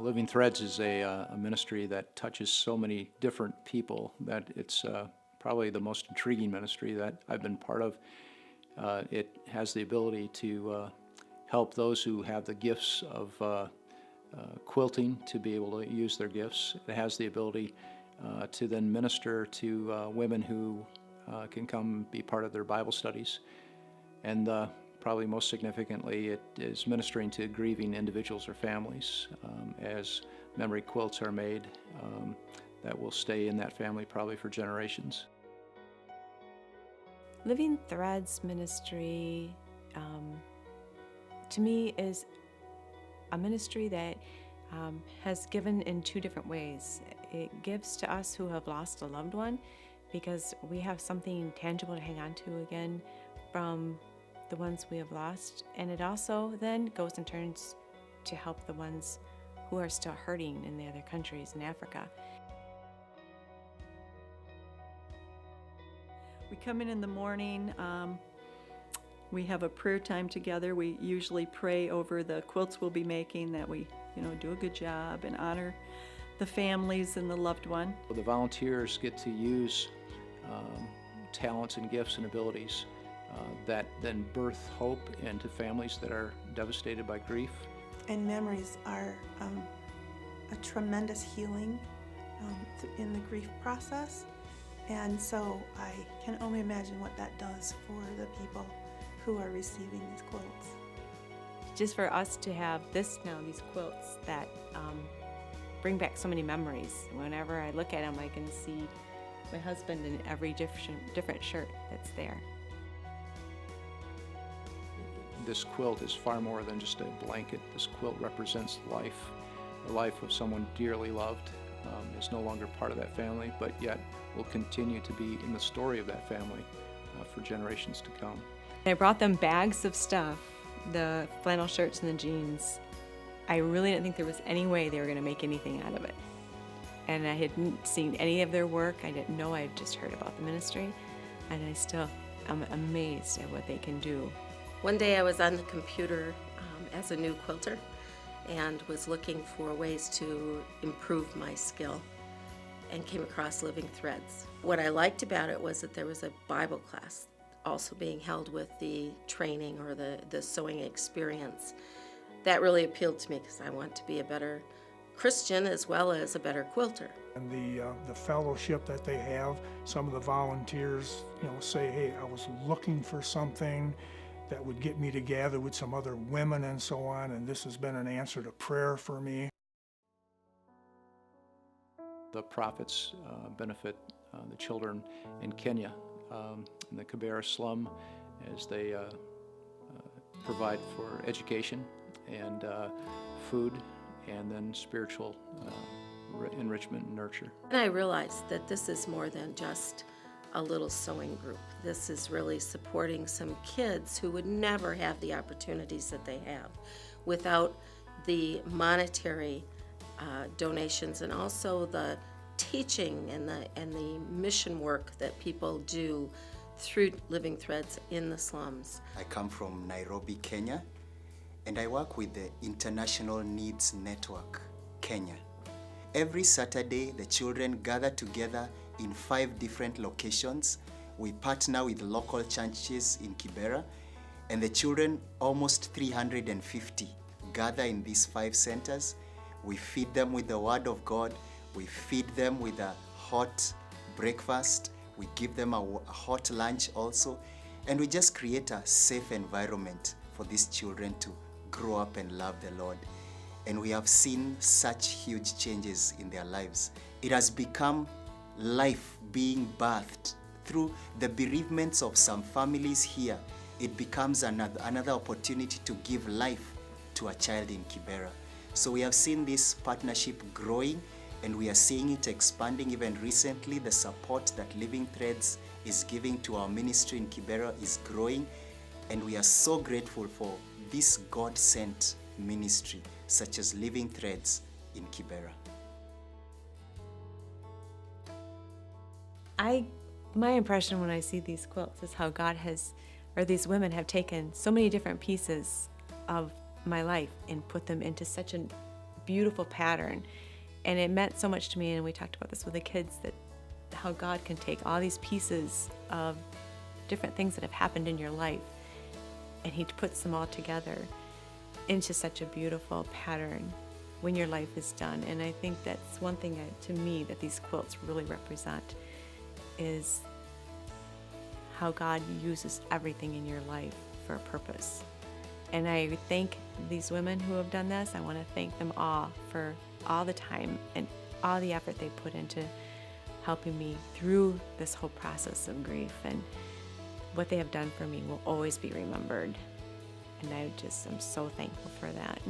Living Threads is a ministry that touches so many different people that it's probably the most intriguing ministry that I've been part of. It has the ability to help those who have the gifts of quilting to be able to use their gifts. It has the ability to then minister to women who can come be part of their Bible studies. And probably most significantly, it is ministering to grieving individuals or families as memory quilts are made that will stay in that family probably for generations. Living Threads ministry, to me, is a ministry that has given in two different ways. It gives to us who have lost a loved one because we have something tangible to hang on to again from the ones we have lost, and it also then goes and turns to help the ones who are still hurting in the other countries in Africa. We come in the morning, we have a prayer time together. We usually pray over the quilts we'll be making, that we do a good job and honor the families and the loved one. The volunteers get to use talents and gifts and abilities that then birth hope into families that are devastated by grief. And memories are a tremendous healing in the grief process. And so I can only imagine what that does for the people who are receiving these quilts. Just for us to have these quilts that bring back so many memories. Whenever I look at them, I can see my husband in every different shirt that's there. This quilt is far more than just a blanket. This quilt represents life. The life of someone dearly loved is no longer part of that family, but yet will continue to be in the story of that family for generations to come. I brought them bags of stuff, the flannel shirts and the jeans. I really didn't think there was any way they were going to make anything out of it. And I hadn't seen any of their work. I didn't know. I had just heard about the ministry. And I still am amazed at what they can do. One day I was on the computer as a new quilter and was looking for ways to improve my skill and came across Living Threads. What I liked about it was that there was a Bible class also being held with the training or the sewing experience. That really appealed to me because I want to be a better Christian as well as a better quilter. And the fellowship that they have, some of the volunteers, say, hey, I was looking for something that would get me together with some other women and so on, and this has been an answer to prayer for me. The profits benefit the children in Kenya, in the Kibera slum, as they provide for education and food, and then spiritual enrichment and nurture. And I realized that this is more than just a little sewing group. This is really supporting some kids who would never have the opportunities that they have without the monetary donations and also the teaching and the mission work that people do through Living Threads in the slums. I come from Nairobi, Kenya, and I work with the International Needs Network, Kenya. Every Saturday, the children gather together in 5 different locations. We partner with local churches in Kibera, and the children, almost 350, gather in these 5 centers. We feed them with the Word of God. We feed them with a hot breakfast. We give them a hot lunch also. And we just create a safe environment for these children to grow up and love the Lord. And we have seen such huge changes in their lives. It has become life being birthed through the bereavements of some families here. It becomes another opportunity to give life to a child in Kibera. So we have seen this partnership growing, and we are seeing it expanding. Even recently, the support that Living Threads is giving to our ministry in Kibera is growing, and we are so grateful for this God-sent ministry such as Living Threads in Kibera. My impression when I see these quilts is how God has, or these women have taken so many different pieces of my life and put them into such a beautiful pattern. And it meant so much to me, and we talked about this with the kids, that how God can take all these pieces of different things that have happened in your life, and He puts them all together into such a beautiful pattern when your life is done. And I think that's one thing to me that these quilts really represent, is how God uses everything in your life for a purpose. And I thank these women who have done this. I want to thank them all for all the time and all the effort they put into helping me through this whole process of grief. And what they have done for me will always be remembered. And I'm so thankful for that.